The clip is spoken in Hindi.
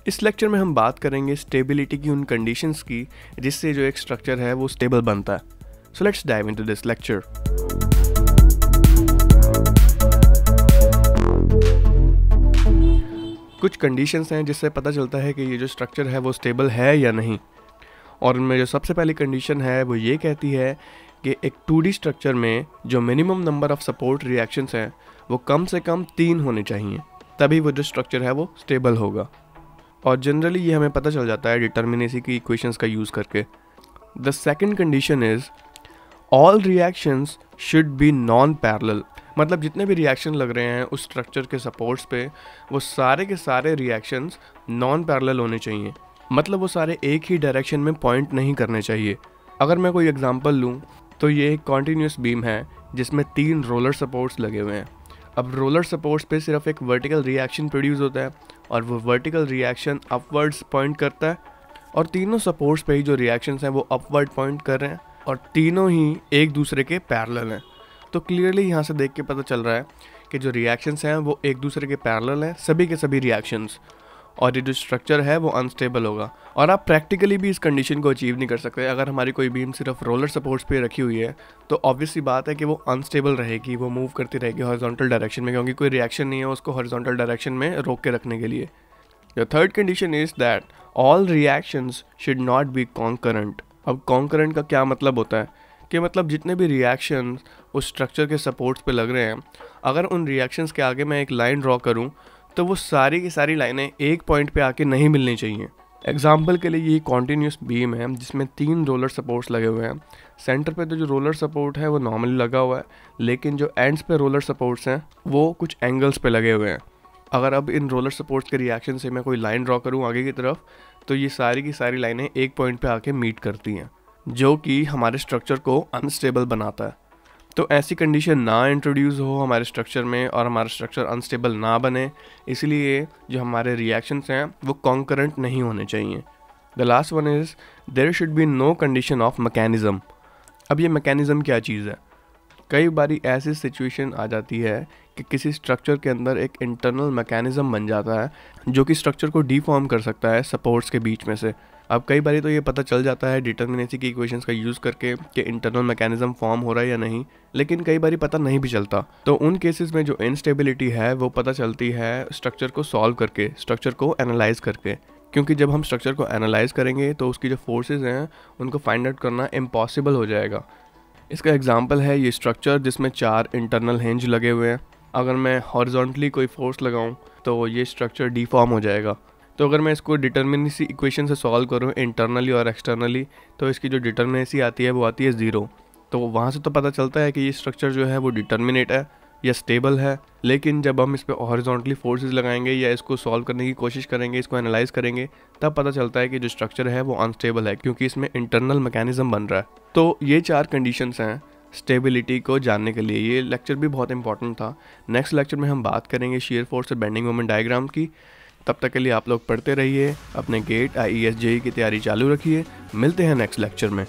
इस लेक्चर में हम बात करेंगे स्टेबिलिटी की उन कंडीशंस की जिससे जो एक स्ट्रक्चर है वो स्टेबल बनता है। So let's dive into this lecture. कुछ कंडीशंस हैं जिससे पता चलता है कि ये जो स्ट्रक्चर है वो स्टेबल है या नहीं। और उनमें जो सबसे पहली कंडीशन है वो ये कहती है कि एक 2D स्ट्रक्चर में जो minimum number of support reactions हैं वो कम से कम 3 होने चाहिए, तभी वो जो स्ट्रक्चर है वो स्टेबल होगा। और जनरली ये हमें पता चल जाता है डिटर्मिनेसी की इक्वेशंस का यूज़ करके। The second condition is all reactions should be non parallel. मतलब जितने भी रिएक्शन लग रहे हैं उस स्ट्रक्चर के सपोर्ट्स पे वो सारे के सारे रिएक्शंस नॉन पैरेलल होने चाहिए। मतलब वो सारे एक ही डायरेक्शन में पॉइंट नहीं करने चाहिए। अगर मैं कोई एग्जांपल लूँ तो ये एक कॉन्टीन्यूस बीम है जिसमें 3 रोलर सपोर्ट्स लगे हुए हैं। अब रोलर सपोर्ट्स पे सिर्फ एक वर्टिकल रिएक्शन प्रोड्यूस होता है और वो वर्टिकल रिएक्शन अपवर्ड्स पॉइंट करता है, और तीनों सपोर्ट्स पे ही जो रिएक्शंस हैं वो अपवर्ड पॉइंट कर रहे हैं और तीनों ही एक दूसरे के पैरेलल हैं। तो क्लियरली यहाँ से देख के पता चल रहा है कि जो रिएक्शंस हैं वो एक दूसरे के पैरेलल हैं, सभी के सभी रिएक्शंस, और ये जो स्ट्रक्चर है वो अनस्टेबल होगा। और आप प्रैक्टिकली भी इस कंडीशन को अचीव नहीं कर सकते। अगर हमारी कोई बीम सिर्फ रोलर सपोर्ट्स पे रखी हुई है तो ऑब्वियसली बात है कि वो अनस्टेबल रहेगी, वो मूव करती रहेगी हॉरिजॉन्टल डायरेक्शन में, क्योंकि कोई रिएक्शन नहीं है उसको हॉरिजॉन्टल डायरेक्शन में रोक के रखने के लिए। The third condition is that all reactions should not be concurrent. अब कॉन्करेंट का क्या मतलब होता है कि मतलब जितने भी रिएक्शन उस स्ट्रक्चर के सपोर्ट्स पे लग रहे हैं, अगर उन रिएक्शंस के आगे मैं एक लाइन ड्रॉ करूं तो वो सारी की सारी लाइनें एक पॉइंट पे आके नहीं मिलनी चाहिए। एग्जाम्पल के लिए ये कॉन्टीन्यूस बीम है जिसमें 3 रोलर सपोर्ट्स लगे हुए हैं। सेंटर पे तो जो रोलर सपोर्ट है वो नॉर्मली लगा हुआ है, लेकिन जो एंड्स पे रोलर सपोर्ट्स हैं वो कुछ एंगल्स पे लगे हुए हैं। अगर अब इन रोलर सपोर्ट्स के रिएक्शन से मैं कोई लाइन ड्रॉ करूँ आगे की तरफ तो ये सारी की सारी लाइनें एक पॉइंट पे आके मीट करती हैं, जो कि हमारे स्ट्रक्चर को अनस्टेबल बनाता है। तो ऐसी कंडीशन ना इंट्रोड्यूस हो हमारे स्ट्रक्चर में और हमारा स्ट्रक्चर अनस्टेबल ना बने, इसलिए जो हमारे रिएक्शंस हैं वो कॉन्करेंट नहीं होने चाहिए। The last one is there should be no condition of mechanism. अब ये मैकेनिज़्म क्या चीज़ है? कई बारी ऐसी सिचुएशन आ जाती है कि किसी स्ट्रक्चर के अंदर एक इंटरनल मैकेनिज़्म बन जाता है जो कि स्ट्रक्चर को डीफॉर्म कर सकता है सपोर्ट्स के बीच में से। अब कई बारी तो ये पता चल जाता है डिटर्मिनेसी की इक्वेशंस का यूज़ करके कि इंटरनल मैकेनिज़्म फॉर्म हो रहा है या नहीं, लेकिन कई बारी पता नहीं भी चलता। तो उन केसेस में जो इनस्टेबिलिटी है वो पता चलती है स्ट्रक्चर को सॉल्व करके, स्ट्रक्चर को एनालाइज करके। क्योंकि जब हम स्ट्रक्चर को एनालाइज करेंगे तो उसकी जो फोर्सेज हैं उनको फाइंड आउट करना इम्पॉसिबल हो जाएगा। इसका एग्जाम्पल है ये स्ट्रक्चर जिसमें 4 इंटरनल हिंज लगे हुए हैं। अगर मैं हॉरिजॉन्टली कोई फोर्स लगाऊं तो ये स्ट्रक्चर डीफॉर्म हो जाएगा। तो अगर मैं इसको डिटर्मिनेसी इक्वेशन से सॉल्व करूं इंटरनली और एक्सटर्नली तो इसकी जो डिटर्मिनेसी आती है वो आती है 0। तो वहाँ से तो पता चलता है कि ये स्ट्रक्चर जो है वो डिटर्मिनेट है या स्टेबल है। लेकिन जब हम इस पर हॉरिजॉन्टली फोर्सेस लगाएंगे या इसको सॉल्व करने की कोशिश करेंगे, इसको एनालाइज करेंगे, तब पता चलता है कि जो स्ट्रक्चर है वो अनस्टेबल है क्योंकि इसमें इंटरनल मैकेनिज्म बन रहा है। तो ये 4 कंडीशंस हैं स्टेबिलिटी को जानने के लिए। ये लेक्चर भी बहुत इंपॉर्टेंट था। नेक्स्ट लेक्चर में हम बात करेंगे शेयर फोर्स और बेंडिंग मोमेंट डायग्राम की। तब तक के लिए आप लोग पढ़ते रहिए, अपने गेट IES JEE की तैयारी चालू रखिए। मिलते हैं नेक्स्ट लेक्चर में।